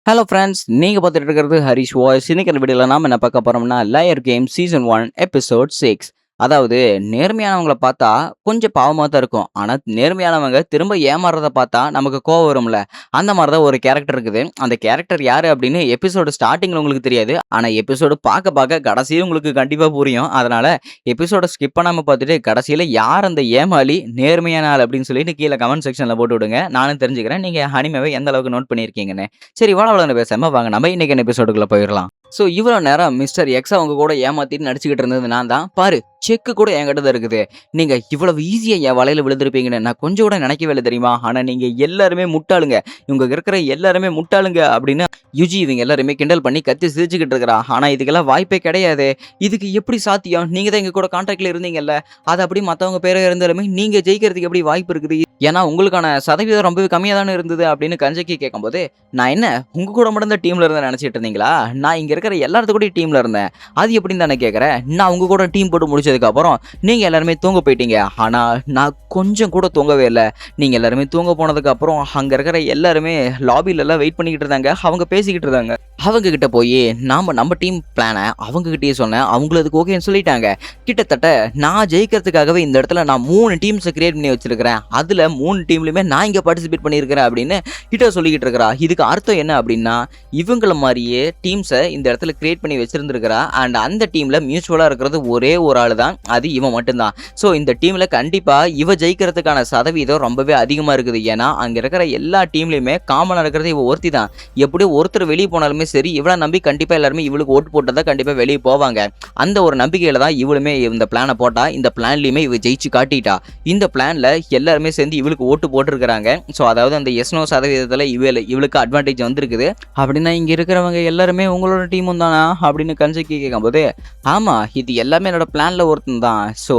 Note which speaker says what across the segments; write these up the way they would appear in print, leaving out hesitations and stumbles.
Speaker 1: Hello friends, நீங்க பார்த்துட்டு இருக்கிறது ஹரிஷ் வாய்ஸ். இன்னைக்கு வீடியோல நாம என்ன பார்க்க போறோம்னா, லயர் கேம் சீசன் 1 எபிசோட் 6. அதாவது நேர்மையானவங்கள பார்த்தா கொஞ்சம் பாவமா தான் இருக்கும். ஆனா நேர்மையானவங்க திரும்ப ஏமாறுறத பார்த்தா நமக்கு கோவம் வரும்ல. அந்த மாரி தான் ஒரு கேரக்டர் இருக்குது. அந்த கேரக்டர் யாரு அப்படின்னு எபிசோடு ஸ்டார்ட்டிங்ல உங்களுக்கு தெரியாது. ஆனா எபிசோடு பார்க்க கடைசியில உங்களுக்கு கண்டிப்பா புரியும். அதனால எபிசோட ஸ்கிப் பண்ணாம பார்த்துட்டு கடைசியில யார் அந்த ஏமாளி, நேர்மையான ஆள் அப்படின்னு சொல்லிட்டு கீழ கமெண்ட் செக்ஷன்ல போட்டு விடுங்க. நானும் தெரிஞ்சுக்கிறேன் நீங்க அனிமேவ எந்த அளவுக்கு நோட் பண்ணியிருக்கீங்கன்னு. சரி வளவளன்னு பேசாம வாங்க நம்ம இன்னைக்கான எபிசோடுக்குள்ள போயிரலாம். ஸோ இவ்வளோ நேரம் மிஸ்டர் எக்ஸ் அவங்க கூட ஏமாத்திட்டு நடிச்சுக்கிட்டு இருந்தது நான் தான். பாரு செக்கு கூட என்கிட்ட தான் இருக்குது. நீங்க இவ்வளவு ஈஸியா என் வலையில விழுந்திருப்பீங்கன்னு நான் கொஞ்சம் கூட நினைக்கவே இல்லை தெரியுமா? ஆனா நீங்க எல்லாருமே முட்டாளுங்க. இவங்க இருக்கிற எல்லாருமே முட்டாளுங்க அப்படின்னு யுஜி இவங்க எல்லாருமே கிண்டல் பண்ணி கத்தி சிரிச்சுக்கிட்டு இருக்கிறா. ஆனா இதுக்கெல்லாம் வாய்ப்பே கிடையாது. இதுக்கு எப்படி சாத்தியம்? நீங்க தான் எங்க கூட கான்டாக்ட்ல இருந்தீங்கல்ல. அது அப்படி மத்தவங்க பேரே இருந்தாலுமே நீங்க ஜெயிக்கிறதுக்கு எப்படி வாய்ப்பு இருக்குது? ஏன்னா உங்களுக்கான சதவீதம் ரொம்பவே கம்மியா தானே இருந்தது அப்படின்னு கஞ்சக்கி கேட்கும்போது, நான் என்ன உங்க கூட மட்டும் தான் டீம்ல இருந்தேன் நினைச்சிட்டு இருந்தீங்களா? நான் இங்க இருக்கிற எல்லாத்து கூடயும் டீம்ல இருந்தேன். அது எப்படின்னு தானே கேட்கறேன். நான் உங்க கூட டீம் போட்டு முடிச்சதுக்கு அப்புறம் நீங்க எல்லாருமே தூங்க போயிட்டீங்க. ஆனா நான் கொஞ்சம் கூட தூங்கவே இல்லை. நீங்க எல்லாருமே தூங்க போனதுக்கு அப்புறம் அங்க இருக்கிற எல்லாருமே லாபில எல்லாம் வெயிட் பண்ணிக்கிட்டு இருந்தாங்க. அவங்க பேசிக்கிட்டு இருந்தாங்க. அவங்க கிட்ட போய் நம்ம டீம் பிளானை அவங்க கிட்டயே சொன்னேன். அவங்களும் அதுக்கு ஓகேன்னு சொல்லிட்டாங்க. கிட்டத்தட்ட நான் ஜெயிக்கிறதுக்காகவே இந்த இடத்துல நான் 3 டீம்ஸை கிரியேட் பண்ணி வச்சிருக்கிறேன். அதுல 3 டீம்லயுமே நான் இங்க பார்ட்டிசிபேட் பண்ணியிருக்கிறேன் அப்படின்னு கிட்ட சொல்லிக்கிட்டு இருக்கிறா. இதுக்கு அர்த்தம் என்ன அப்படின்னா, இவங்கள மாதிரியே டீம்ஸை இந்த இடத்துல கிரியேட் பண்ணி வச்சிருந்திருக்கிறா. அண்ட் அந்த டீம்ல மியூச்சுவலா இருக்கிறது ஒரே ஒரு ஆள் தான். அது இவன் மட்டும்தான். ஸோ இந்த டீம்ல கண்டிப்பா இவ ஜெயிக்கிறதுக்கான சதவீதம் ரொம்பவே அதிகமா இருக்குது. ஏன்னா அங்க இருக்கிற எல்லா டீம்லயுமே காமனா இருக்கிறது இவ ஒருத்தி தான். எப்படியோ ஒருத்தர் வெளியே போனாலுமே சரி, இவளை நம்பி கண்டிப்பா எல்லாருமே இவளுக்கு ஓட்டு போட்டதா கண்டிப்பா வெளியே போவாங்க. அந்த ஒரு நம்பிக்கையில தான் இவளுமே இந்த பிளானை போட்டா. இந்த பிளான்லயுமே இவ ஜெயிச்சு காட்டிட்டா. இந்த பிளான்ல எல்லாருமே சேர்ந்து இவளுக்கு ஓட்டு போட்டிருக்கிறாங்க. ஸோ அதாவது அந்த எஸ்னோ சதவீதத்துல இவளுக்கு அட்வான்டேஜ் வந்திருக்குது. அப்படின்னா இங்க இருக்கிறவங்க எல்லாருமே உங்களோட டீமும் தானா அப்படின்னு கன்சக்கி கேட்கும்போது, ஆமா இது எல்லாமே என்னோட பிளான்ல ஒருத்தன் தான். ஸோ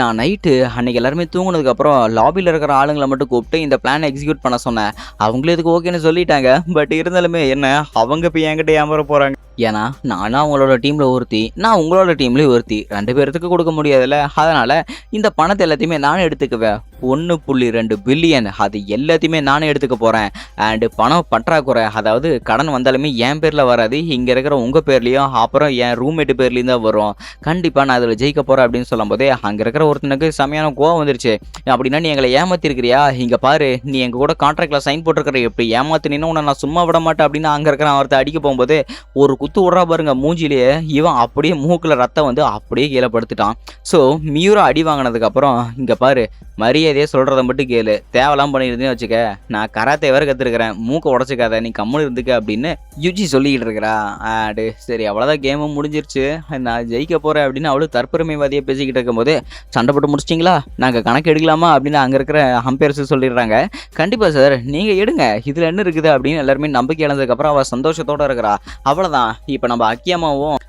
Speaker 1: நான் நைட்டு அன்னைக்கு எல்லாருமே தூங்குனதுக்கு அப்புறம் லாபியில் இருக்கிற ஆளுங்களை மட்டும் கூப்பிட்டு இந்த பிளானை எக்ஸிக்யூட் பண்ண சொன்னேன். அவங்களே இதுக்கு ஓகேன்னு சொல்லிட்டாங்க. பட் இருந்தாலுமே என்ன அவங்க இப்போ என்கிட்ட ஏமாற போறாங்க. ஏன்னா நானும் அவங்களோட டீம்ல ஒருத்தி, நான் உங்களோட டீம்லயும் ஒருத்தி. 2 பேர்த்துக்கு கொடுக்க முடியாதுல்ல. அதனால இந்த பணத்தை எல்லாத்தையுமே நானே எடுத்துக்குவேன். 1.2 பில்லியன் அது எல்லாத்தையுமே நானே எடுத்துக்க போறேன். அண்ட் பணம் பற்றாக்குறை, அதாவது கடன் வந்தாலுமே என் பேர்ல வராது, இங்க இருக்கிற உங்க பேர்லயும் அப்புறம் என் ரூம்மேட்டு பேர்லயும் தான் வரும். கண்டிப்பா நான் அதில் ஜெயிக்க போறேன் அப்படின்னு சொல்லும் போதே அங்க இருக்கிற ஒருத்தனுக்கு செமையான கோவம் வந்துருச்சு. அப்படின்னா நீ எங்களை ஏமாத்திருக்கிறியா? இங்க பாரு, நீ எங்க கூட கான்ட்ராக்ட்ல சைன் போட்டிருக்கிற, எப்படி ஏமாத்தினா உன்னை நான் சும்மா விட மாட்டேன் அப்படின்னு அங்க இருக்கிற ஒருத்த அடிக்க போகும்போது ஒரு குத்து விட்றா பாருங்க மூஞ்சிலேயே. இவன் அப்படியே மூக்குல ரத்தம் வந்து அப்படியே கீழே படுத்துட்டான். ஸோ மியூரா அடி வாங்கினதுக்கு அப்புறம், இங்க பாரு மரியாதையே சொல்றத மட்டும் கேளு, தேவலாம் பண்ணியிருந்தேன்னு வச்சுக்க, நான் கராத்தே வேற கத்துருக்கிறேன், மூக்கை உடச்சிக்காத, நீ கம்முன்னு இருந்துக்க அப்படின்னு யுஜி சொல்லிக்கிட்டு இருக்கிறா. ஆடு சரி அவ்வளோதான், கேமும் முடிஞ்சிருச்சு, நான் ஜெயிக்க போறேன் அப்படின்னு அவளும் தற்பெருமைவாதியை பேசிக்கிட்டு இருக்கும்போது, சண்டை போட்டு முடிச்சிட்டிங்களா, நாங்கள் கணக்கு எடுக்கலாமா அப்படின்னு அங்கே இருக்கிற அம்பையர்ஸ் சொல்லிடுறாங்க. கண்டிப்பா சார் நீங்க எடுங்க, இதுல என்ன இருக்குது அப்படின்னு எல்லாருமே நம்பிக்கை இழந்ததுக்கப்புறம் அவள் சந்தோஷத்தோட இருக்கிறா. அவ்வளோதான், இப்போ நம்ம அக்கியமாவும்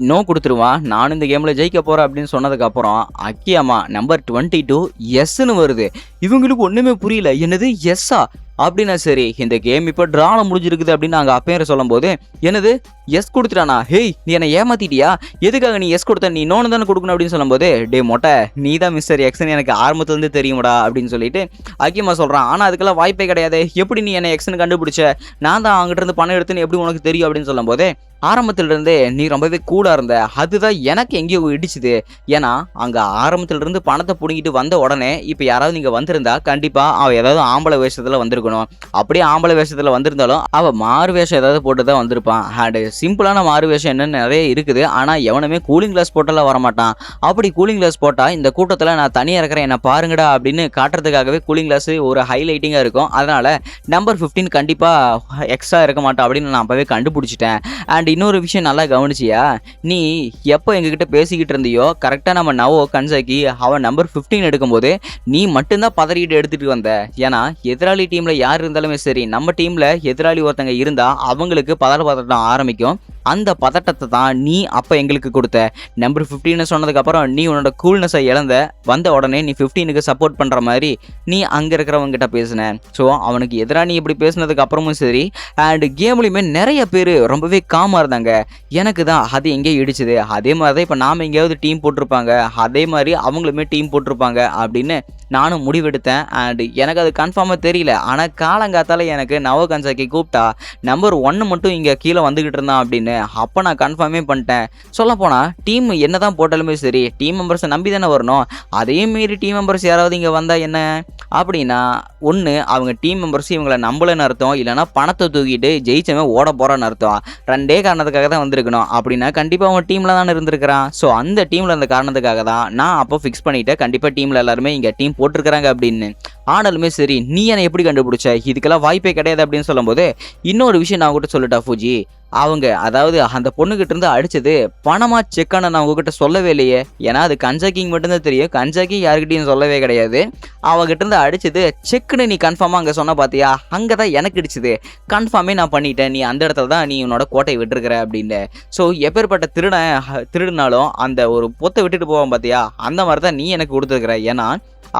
Speaker 1: நோ கொடுத்துருவான், நானும் இந்த கேமில் ஜெயிக்க போகிறேன் அப்படின்னு சொன்னதுக்கப்புறம் அக்கியம்மா நம்பர் 22 எஸ்ன்னு வருது. இவங்களுக்கு ஒன்றுமே புரியல, என்னது எஸ்ஸா அப்படின்னா சரி இந்த கேம் இப்போ ட்ரால முடிஞ்சிருக்குது அப்படின்னு நாங்கள் அப்பேர் சொல்லும் போது, என்னது எஸ் கொடுத்துட்டானா, ஹேய் நீ என்னை ஏமாத்திட்டியா, எதுக்காக நீ எஸ் கொடுத்த, நீ நோன்னு தானே கொடுக்கணும் அப்படின்னு சொல்லும்போது, டே மொட்டை நீ தான் மிஸ்டர் எக்ஸ்ன்னு எனக்கு ஆரம்பத்துலேருந்து தெரியுமாடா அப்படின்னு சொல்லிட்டு அக்கியம்மா சொல்கிறான். ஆனால் அதுக்கெல்லாம் வாய்ப்பே கிடையாது, எப்படி நீ என்னை எக்ஸ்ன்னு கண்டுபிடிச்ச, நான் தான் அவங்ககிட்ட இருந்து பணம் எடுத்துன்னு எப்படி உனக்கு தெரியும் அப்படின்னு சொல்லும் போது, ஆரம்பத்திலிருந்தே நீ ரொம்பவே கூட இருந்த, அதுதான் எனக்கு எங்கேயோ இடிச்சுது. ஏன்னா அங்கே ஆரம்பத்திலிருந்து பணத்தை பிடிங்கிட்டு வந்த உடனே இப்போ யாராவது நீங்கள் வந்திருந்தா கண்டிப்பாக அவள் ஏதாவது ஆம்பளை வேஷத்தில் வந்திருக்கணும். அப்படியே ஆம்பளை வேஷத்தில் வந்திருந்தாலும் அவள் மாறு வேஷம் ஏதாவது போட்டு தான் வந்திருப்பான். அண்ட் சிம்பிளான மாறு வேஷம் என்னன்னு நிறைய இருக்குது. ஆனால் எவனுமே கூலிங் கிளாஸ் போட்டெல்லாம் வரமாட்டான். அப்படி கூலிங் கிளாஸ் போட்டால் இந்த கூட்டத்தில் நான் தனியாக இருக்கிறேன் என்னை பாருங்கடா அப்படின்னு காட்டுறதுக்காகவே கூலிங் கிளாஸ் ஒரு ஹைலைட்டிங்காக இருக்கும். அதனால் நம்பர் 15 கண்டிப்பாக எக்ஸ்ட்ரா இருக்க மாட்டான் அப்படின்னு நான் அப்போவே கண்டுபிடிச்சிட்டேன். அண்ட் இன்னொரு விஷயம் நல்லா கவனிச்சியா, நீ எப்போ எங்ககிட்ட பேசிக்கிட்டு இருந்தியோ கரெக்டாக நம்ம நவோ கன்சாக்கி அவன் நம்பர் 15 எடுக்கும்போது நீ மட்டும்தான் பதறிட்டு எடுத்துகிட்டு வந்த. ஏன்னா எதிராளி டீமில் யார் இருந்தாலுமே சரி, நம்ம டீமில் எதிராளி ஒருத்தங்க இருந்தால் அவங்களுக்கு பதட்டம் ஆரம்பிக்கும். அந்த பதட்டத்தை தான் நீ அப்போ எங்களுக்கு கொடுத்த. நம்பர் 15 சொன்னதுக்கப்புறம் நீ உன்னோட கூல்னஸை இழந்த, வந்த உடனே நீ 15க்கு சப்போர்ட் பண்ணுற மாதிரி நீ அங்கே இருக்கிறவங்க கிட்ட பேசின. ஸோ அவனுக்கு எதிராக நீ இப்படி பேசினதுக்கு அப்புறமும் சரி, அண்ட் கேம்லையுமே நிறைய பேர் ரொம்பவே காமாக இருந்தாங்க. எனக்கு தான் அது எங்கேயோ இடிச்சுது, அதே மாதிரி தான் இப்போ நாம் எங்கேயாவது டீம் போட்டிருப்பாங்க, அதே மாதிரி அவங்களுமே டீம் போட்டிருப்பாங்க அப்படின்னு நானும் முடிவெடுத்தேன். அண்ட் எனக்கு அது கன்ஃபார்மாக தெரியல. ஆனால் காலங்காத்தால எனக்கு நவோ கன்சாக்கி கூப்பிட்டா நம்பர் 1 மட்டும் இங்கே கீழே வந்துக்கிட்டு இருந்தான் அப்படின்னு. அப்போ நான் கன்ஃபார்மே பண்ணிட்டேன். சொல்லப்போனால் டீம் என்ன தான் போட்டாலுமே சரி, டீம் மெம்பர்ஸை நம்பி தானே வரணும். அதே மீறி டீம் மெம்பர்ஸ் யாராவது இங்கே வந்தால் என்ன அப்படின்னா, ஒன்று அவங்க டீம் மெம்பர்ஸ் இவங்களை நம்பலன்னு அர்த்தம், இல்லைனா பணத்தை தூக்கிட்டு ஜெயிச்சவன் ஓட போகிறான்னு அர்த்தம். ரெண்டே காரணத்துக்காக தான் வந்திருக்கணும். அப்படின்னா கண்டிப்பாக அவன் டீமில் தானே இருந்திருக்கிறான். ஸோ அந்த டீமில் இருந்த காரணத்துக்காக தான் நான் அப்போ ஃபிக்ஸ் பண்ணிவிட்டேன், கண்டிப்பாக டீமில் எல்லாருமே இங்கே டீம் போட்டிருக்கிறாங்க அப்படின்னு. ஆனாலுமே சரி, நீ என்னை எப்படி கண்டுபிடிச்ச, இதுக்கெல்லாம் வாய்ப்பே கிடையாது அப்படின்னு சொல்லும்போது, இன்னொரு விஷயம் நான் உங்ககிட்ட சொல்லட்டா ஃபூஜி, அவங்க அதாவது அந்த பொண்ணுகிட்ட இருந்து அடிச்சது பணமா செக்கான நான் உங்ககிட்ட சொல்லவே இல்லையே. ஏன்னா அது கன்சாக்கிங் மட்டும்தான் தெரியும், கன்சாக்கிங் யாருக்கிட்டையும் சொல்லவே கிடையாது. அவகிட்ட இருந்து அடிச்சது செக்குன்னு நீ கன்ஃபார்மாக அங்கே சொன்ன பார்த்தியா, அங்கே தான் எனக்கு அடிச்சது, கன்ஃபார்மே நான் பண்ணிட்டேன், நீ அந்த இடத்துல தான் நீ உன்னோட கோட்டையை விட்டுருக்கிற அப்படின்னு. ஸோ எப்பேற்பட்ட திருடினாலும் அந்த ஒரு பொத்தை விட்டுட்டு போவான் பார்த்தியா, அந்த மாதிரி தான் நீ எனக்கு கொடுத்துருக்குற. ஏன்னா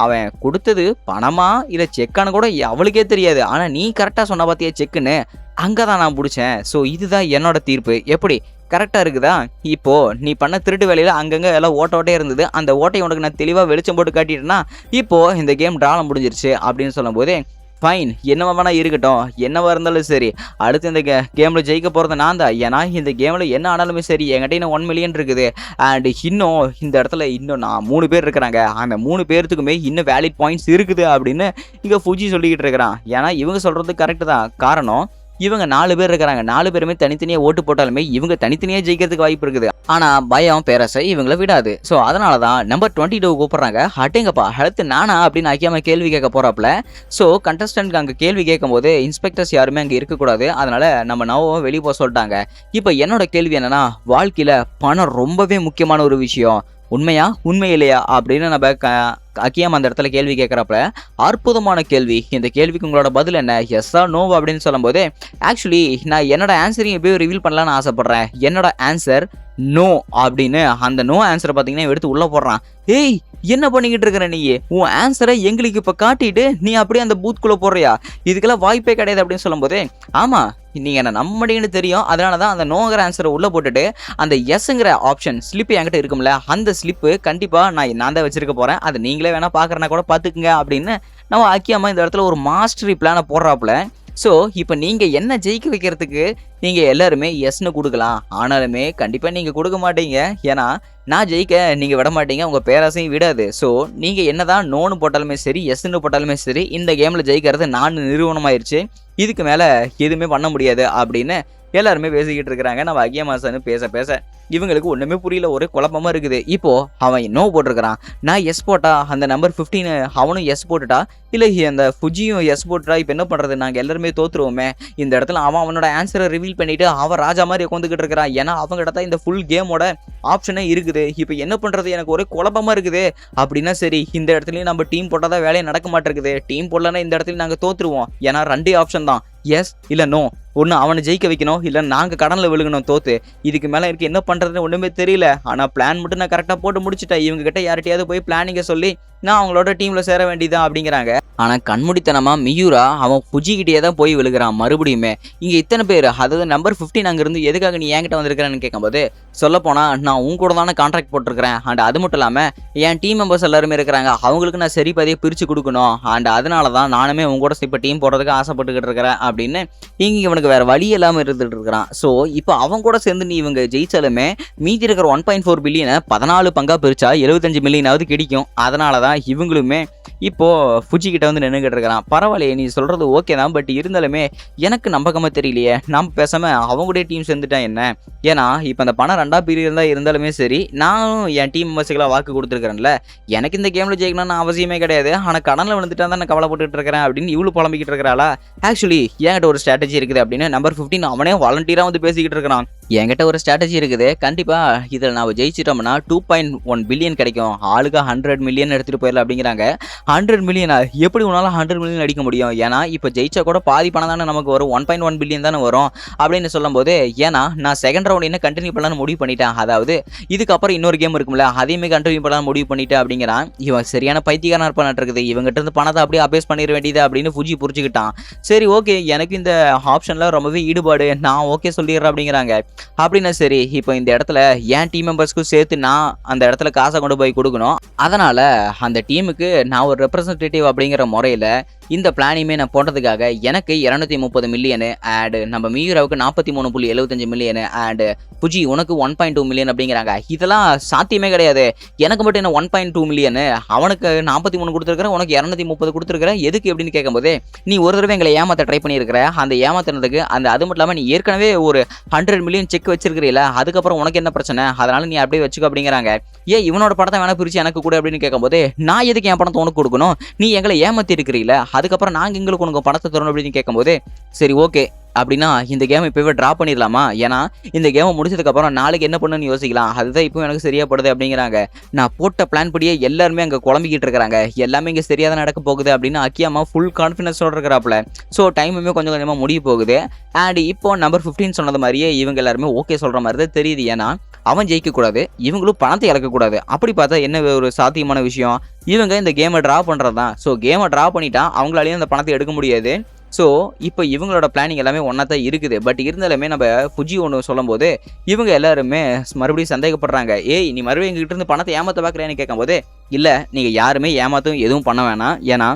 Speaker 1: அவன் கொடுத்தது பணமா இல்லை செக்கானு கூட அவளுக்கே தெரியாது. ஆனால் நீ கரெக்டாக சொன்ன பார்த்தியா செக்குன்னு, அங்கே தான் நான் பிடிச்சேன். ஸோ இதுதான் என்னோட தீர்ப்பு. எப்படி கரெக்டாக இருக்குதா? இப்போது நீ பண்ண திருட்டு வேலையில் அங்கங்கே எல்லாம் ஓட்டே இருந்தது, அந்த ஓட்டையை உனக்கு நான் தெளிவாக வெளிச்சம் போட்டு காட்டிட்டேன்னா இப்போது இந்த கேம் ட்ராவில் முடிஞ்சிருச்சு அப்படின்னு சொல்லும்போது, ஃபைன், என்னவா வேணா இருக்கட்டும், என்னவா இருந்தாலும் சரி, அடுத்து இந்த கேமில் ஜெயிக்க போகிறது நான் தான். ஏன்னா இந்த கேமில் என்ன ஆனாலுமே சரி, என்கிட்ட இன்னும் 1 மில்லியன் இருக்குது. அண்ட் இன்னும் இந்த இடத்துல இன்னும் நான் 3 பேர் இருக்கிறாங்க, அந்த 3 பேர்த்துக்குமே இன்னும் வேலிட் பாயிண்ட்ஸ் இருக்குது அப்படின்னு இங்கே ஃபுஜி சொல்லிக்கிட்டு இருக்கிறான். ஏன்னா இவங்க சொல்கிறது கரெக்டு தான். காரணம், இவங்க 4 பேர் இருக்கிறாங்க, 4 பேருமே தனித்தனியாக ஓட்டு போட்டாலுமே இவங்க தனித்தனியாக ஜெயிக்கிறதுக்கு வாய்ப்பு இருக்குது. ஆனால் பயம் பேரசை இவங்களை விடாது. ஸோ அதனால தான் நம்பர் 22 கூப்பிட்றாங்க. அட்டேங்கப்பா, அடுத்து நானா அப்படின்னு ஆக்கியாம கேள்வி கேட்க போகிறாப்புல. ஸோ கண்டஸ்டன்ட்க்கு அங்கே கேள்வி கேட்கும்போது இன்ஸ்பெக்டர்ஸ் யாருமே அங்கே இருக்கக்கூடாது, அதனால நம்ம நவோவை வெளியே போக சொல்லிட்டாங்க. இப்போ என்னோட கேள்வி என்னன்னா, வாழ்க்கையில் பணம் ரொம்பவே முக்கியமான ஒரு விஷயம், உண்மையா உண்மை இல்லையா அப்படின்னு நம்ம அக்கியாம் அந்த இடத்துல கேள்வி கேட்குறப்ப, அற்புதமான கேள்வி. இந்த கேள்விக்கு உங்களோட பதில் என்ன, எஸ்ஸா நோவா அப்படின்னு சொல்லும்போது, ஆக்சுவலி நான் என்னோட ஆன்சரையும் எப்பயும் ரிவீல் பண்ணலான்னு ஆசைப்பட்றேன். என்னோட ஆன்சர் நோ அப்படின்னு. அந்த நோ ஆன்சரை பார்த்தீங்கன்னா எடுத்து உள்ளே போடுறான். ஏய், என்ன பண்ணிக்கிட்டு இருக்கிற நீ, உன் ஆன்சரை எங்களுக்கு இப்போ காட்டிட்டு நீ அப்படியே அந்த பூத்துக்குள்ளே போடுறியா, இதுக்கெல்லாம் வாய்ப்பே கிடையாது அப்படின்னு சொல்லும்போது, ஆமாம் நீங்கள் என்ன நம்படின்னு தெரியும், அதனால தான் அந்த நோங்கிற ஆன்சரை உள்ளே போட்டுட்டு அந்த எஸ்ங்கிற ஆப்ஷன் ஸ்லிப்பு என்கிட்ட இருக்கும்ல, அந்த ஸ்லிப்பு கண்டிப்பாக நான் தான் வச்சிருக்க போகிறேன், அதை நீங்களே வேணால் பார்க்குறேன்னா கூட பார்த்துக்குங்க அப்படின்னு நம்ம ஆக்கியாமல் இந்த இடத்துல ஒரு மாஸ்டரி பிளானை போடுறாப்புல. ஸோ இப்போ நீங்கள் என்ன ஜெயிக்க வைக்கிறதுக்கு நீங்கள் எல்லாருமே எஸ்ன்னு கொடுக்கலாம், ஆனாலுமே கண்டிப்பாக நீங்கள் கொடுக்க மாட்டீங்க. ஏன்னா நான் ஜெயிக்க நீங்கள் விட மாட்டீங்க, உங்கள் பேராசையும் விடாது. ஸோ நீங்கள் என்ன தான் நோன்னு போட்டாலுமே சரி, எஸ்ன்னு போட்டாலுமே சரி, இந்த கேமில் ஜெயிக்கிறது நான் நிறுவனமாயிருச்சு, இதுக்கு மேலே எதுவுமே பண்ண முடியாது அப்படின்னு எல்லாருமே பேசிக்கிட்டு இருக்கிறாங்க. நம்ம அகியமாசன்னு பேச இவங்களுக்கு ஒன்றுமே புரியல, ஒரு குழப்பமாக இருக்குது. இப்போது அவன் நோ போட்டிருக்கிறான், நான் எஸ் போட்டா அந்த நம்பர் 15 அவனும் எஸ் போட்டுட்டா, இல்லை அந்த ஃபுஜியும் எஸ் போட்டுட்டா, இப்போ என்ன பண்ணுறது, நாங்கள் எல்லாருமே தோற்றுருவோமே. இந்த இடத்துல அவனோட ஆன்சரை ரிவீல் பண்ணிவிட்டு அவன் ராஜா மாதிரி உட்காந்துக்கிட்டு இருக்கிறான். ஏன்னா அவங்ககிட்ட தான் இந்த ஃபுல் கேமோட ஆப்ஷனே இருக்குது. இப்போ என்ன பண்ணுறது, எனக்கு ஒரே குழப்பமாக இருக்குது. அப்படின்னா சரி, இந்த இடத்துலையும் நம்ம டீம் போட்டால் தான் வேலையை நடக்க மாட்டேருக்குது, டீம் போடலன்னா இந்த இடத்துல நாங்கள் தோற்றுருவோம். ஏன்னா 2 ஆப்ஷன் தான், எஸ் இல்லை நோ. ஒன்று அவனை ஜெயிக்க வைக்கணும், இல்லை நாங்கள் கடனில் விழுகணும் தோற்று. இதுக்கு மேலே எனக்கு என்ன பண்ணுறதுன்னு ஒன்றுமே தெரியல. ஆனால் பிளான் மட்டும் நான் கரெக்டாக போட்டு முடிச்சுட்டேன். இவங்ககிட்ட யார்கிட்டையாவது போய் பிளானிங்கை சொல்லி நான் அவங்களோட டீமில் சேர வேண்டியதான் அப்படிங்கிறாங்க. ஆனால் கண்மூடித்தனமாக மியூரா அவன் ஃபுஜிக்கிட்டே தான் போய் விழுகிறான் மறுபடியுமே. இங்கே இத்தனை பேர், அதாவது நம்பர் 15 அங்கேருந்து எதுக்காக நீ என்கிட்ட வந்திருக்கிறேன்னு கேட்கும்போது, சொல்லப்போனால் நான் உன் கூட தானே கான்ட்ராக்ட் போட்டிருக்கிறேன். அண்ட் அது மட்டும் இல்லாமல் என் டீம் மெம்பர்ஸ் எல்லாருமே இருக்கிறாங்க, அவங்களுக்கு நான் சரி பாதியை பிரித்து கொடுக்கணும். அண்ட் அதனால தான் நானுமே உங்க கூட இப்போ டீம் போடுறதுக்கு ஆசைப்பட்டுக்கிட்டு இருக்கிறேன் அப்படின்னு இங்கே இவனுக்கு வேறு வழி இல்லாமல் இருந்துகிட்டு இருக்கிறான். ஸோ இப்போ அவங்க கூட சேர்ந்து நீ இவங்க ஜெயிச்சாலுமே மீதி இருக்கிற 1.4 பில்லியனை 14 பங்காக பிரித்தா 75 மில்லியனாவது கிடைக்கும். அதனால தான் இவங்களுமே இப்போது ஃபுஜி கிட்ட வந்து நின்றுக்கிட்டு இருக்கிறான். பரவாயில்லையே, நீ சொல்கிறது ஓகே தான், பட் இருந்தாலுமே எனக்கு நம்பகமாக தெரியலையே, நம்ம பேசாமல் அவங்களுடைய டீம் சேர்ந்துட்டா என்ன. ஏன்னா இப்போ அந்த பணம் 2ஆம் பீரியட் தான் இருந்தாலுமே சரி, நானும் என் டீம் மெம்பர்ஸுக்கெல்லாம் வாக்கு கொடுத்துருக்கிறேன்ல, எனக்கு இந்த கேமில் ஜெயிக்கணும்னு அவசியமே கிடையாது, ஆனால் கடனில் விழுந்துட்டா தான் நான் கவலைப்பட்டுட்டு இருக்கிறேன் அப்படின்னு இவ்வளோ புலம்பிக்கிட்டு இருக்கிறாளா. ஆக்சுவலி என்கிட்ட ஒரு ஸ்ட்ராட்டஜி இருக்குது அப்படின்னு நம்பர் 15 அவனே வாலண்டியராக வந்து பேசிக்கிட்டு இருக்கிறான். என்கிட்ட ஒரு ஸ்ட்ராட்டஜி இருக்குது, கண்டிப்பாக இதில் நான் ஜெயிச்சிட்டோம்னா 2.1 பில்லியன் கிடைக்கும், ஆளுக்கு 100 மில்லியன் எடுத்துகிட்டு போயிடலாம் அப்படிங்கிறாங்க. 100 மில்லியனா? எப்படி உன்னால 100 மில்லியன் அடிக்க முடியும்? ஏன்னா, இப்ப ஜெயிச்சா கூட பாதி பணம் தானே நமக்கு வரும். 1.1 பில்லியன் தானே வரும். அப்படின்னு சொல்லும்போது, ஏன்னா நான் செகண்ட் ரவுண்ட் இன்னும் கன்டின்யூ பண்ணலாம்னு முடிவு பண்ணிட்டேன். அதாவது இதுக்கப்புறம் இன்னொரு கேம் இருக்கும்ல, அதையுமே கன்டின்யூ பண்ணலாம்னு முடிவு பண்ணிட்டேன் அப்படிங்கிறான். இவன் சரியான பைத்தியக்காரனா இருப்பானாட்டுருக்குது. இவங்கிட்ட இருந்து பணத்தை அப்படியே அபேஸ் பண்ணிட வேண்டியது அப்படின்னு ஃபுஜி புரிஞ்சுக்கிட்டான். சரி ஓகே, எனக்கு இந்த ஆப்ஷன்ல ரொம்பவே ஈடுபாடு. நான் ஓகே சொல்லிடுறேன் அப்படிங்கிறாங்க. அப்படின்னா சரி, இப்போ இந்த இடத்துல என் டீம் மெம்பர்ஸ்க்கும் சேர்த்து நான் அந்த இடத்துல காசை கொண்டு போய் கொடுக்கணும். அதனால அந்த டீமுக்கு நான் ஒரு ரெப்ரசன்டேட்டிவ் அப்படிங்கிற முறையில் இந்த பிளானையுமே நான் போட்டதுக்காக எனக்கு 230 மில்லியனு ஆடு, நம்ம மீராவுக்கு 43.75 மில்லியனு ஆடு, புஜி உனக்கு 1.2 மில்லியன் அப்படிங்கிறாங்க. இதெல்லாம் சாத்தியமே கிடையாது. எனக்கு மட்டும் என்ன 1.2 மில்லியனு, அவனுக்கு 43 கொடுத்துருக்குறேன், உனக்கு 230 கொடுத்துருக்குறேன், எதுக்கு அப்படின்னு கேட்கும்போது, நீ ஒரு தடவை எங்களை ஏமாத்த ட்ரை பண்ணியிருக்கிற, அந்த ஏமாத்தினதுக்கு அது மட்டும் இல்லாமல் நீ ஏற்கனவே ஒரு 100 மில்லியன் செக் வச்சிருக்கிறீல, அதுக்கப்புறம் உனக்கு என்ன பிரச்சனை, அதனால நீ அப்படியே வச்சுக்கோ அப்படிங்கிறாங்க. ஏன் இவனோட படத்தை வேணா பிரிச்சு எனக்கு கூட அப்படின்னு கேட்கும்போது, நான் எதுக்கு என் பணத்தை உனக்கு கொடுக்கணும், நீ எங்களை ஏமாத்தி இருக்கிறீல, அதுக்கப்புறம் நாங்கள் எங்களுக்கு உனக்கு பணத்தை தரணும் அப்படின்னு கேட்கும்போது, சரி ஓகே அப்படின்னா இந்த கேம் இப்போவே ட்ரா பண்ணிடலாமா, ஏன்னா இந்த கேமை முடிச்சதுக்கப்புறம் நாளைக்கு என்ன பண்ணுன்னு யோசிக்கலாம், அதுதான் இப்போ எனக்கு சரியாப்படுது அப்படிங்கிறாங்க. நான் போட்ட பிளான் படியே எல்லாருமே அங்கே குழம்பிக்கிட்டு இருக்கிறாங்க, எல்லாமே இங்கே சரியாக தான் நடக்க போகுது அப்படின்னு அக்கியாமா ஃபுல் கான்ஃபிடன்ஸோடு இருக்கிறாப்புல. ஸோ டைமுமே கொஞ்சம் கொஞ்சமாக முடிய போகுது. அண்ட் இப்போ நம்பர் 15 சொன்னது மாதிரியே இவங்க எல்லாருமே ஓகே சொல்கிற மாதிரி தான் தெரியுது. ஏன்னா அவன் ஜெயிக்கக்கூடாது, இவங்களும் பணத்தை இழக்கக்கூடாது. அப்படி பார்த்தா என்ன ஒரு சாத்தியமான விஷயம், இவங்க இந்த கேமை ட்ரா பண்ணுறது தான். ஸோ கேமை ட்ரா பண்ணிட்டா அவங்களாலையும் அந்த பணத்தை எடுக்க முடியாது. ஸோ இப்போ இவங்களோட பிளானிங் எல்லாமே ஒன்றா தான் இருக்குது. பட் இருந்தாலுமே நம்ம ஃபுஜி ஒன்று சொல்லும்போது இவங்க எல்லாருமே மறுபடியும் சந்தேகப்படுறாங்க. ஏய் நீ மறுபடியும் எங்ககிட்ட இருந்து பணத்தை ஏமாற்ற பார்க்குறேன்னு கேட்கும்போது, இல்லை நீங்கள் யாருமே ஏமாற்றும் எதுவும் பண்ண வேணாம், ஏன்னா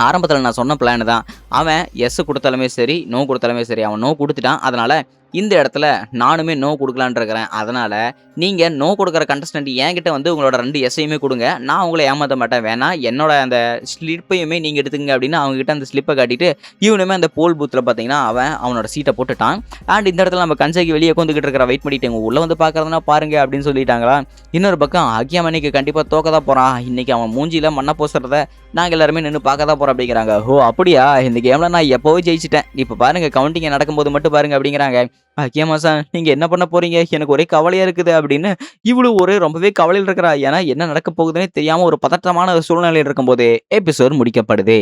Speaker 1: ஆரம்பத்தில் நான் சொன்ன பிளான் தான். அவன் எஸ் கொடுத்தாலுமே சரி, நோ கொடுத்தாலுமே சரி, அவன் நோ கொடுத்துட்டான். அதனால் இந்த இடத்துல நானுமே நோ கொடுக்கலான் இருக்கிறேன். அதனால் நீங்கள் நோ கொடுக்குற கண்டஸ்டன்ட் என்கிட்ட வந்து உங்களோட 2 எஸ்ஸையுமே கொடுங்க, நான் உங்களை ஏமாற்ற மாட்டேன், வேணா என்னோட அந்த ஸ்லிப்பையுமே நீங்கள் எடுத்துங்க அப்படின்னு அவங்ககிட்ட அந்த ஸ்லிப்பை காட்டிட்டு இவனுமே அந்த போல் பூத்தில் பார்த்தீங்கன்னா அவனோட சீட்டை போட்டுட்டான். அண்ட் இந்த இடத்துல நம்ம கன்சைக்கு வெளியே உட்காந்துக்கிட்டு இருக்கிற வெயிட் பண்ணிட்டு உள்ளே வந்து பார்க்குறதுனா பாருங்க அப்படின்னு சொல்லிட்டாங்களா. இன்னொரு பக்கம் அக்கியாமா இன்னைக்கு கண்டிப்பாக தோக்க தான் போகிறான், இன்றைக்கி அவன் மூஞ்சியில் மண்ணை போசுறத நாங்கள் எல்லாருமே நின்று பார்க்க தான் போகிறோம் அப்படிங்கிறாங்க. ஓ அப்படியா, இந்த கேமில் நான் எப்போவே ஜெயிச்சிட்டேன், இப்போ பாருங்கள் கவுண்டிங்கை நடக்கும்போது மட்டும் பாருங்கள் அப்படிங்கிறாங்க. அக்கியமாசான் நீங்கள் என்ன பண்ண போகிறீங்க, எனக்கு ஒரே கவலையாக இருக்குது அப்படின்னு இவ்வளவு ஒரு ரொம்பவே கவலையில் இருக்கிறா. ஏன்னா என்ன நடக்க போகுதுன்னே தெரியாமல் ஒரு பதற்றமான சூழ்நிலையில் இருக்கும்போதே எபிசோட் முடிக்கப்படுது.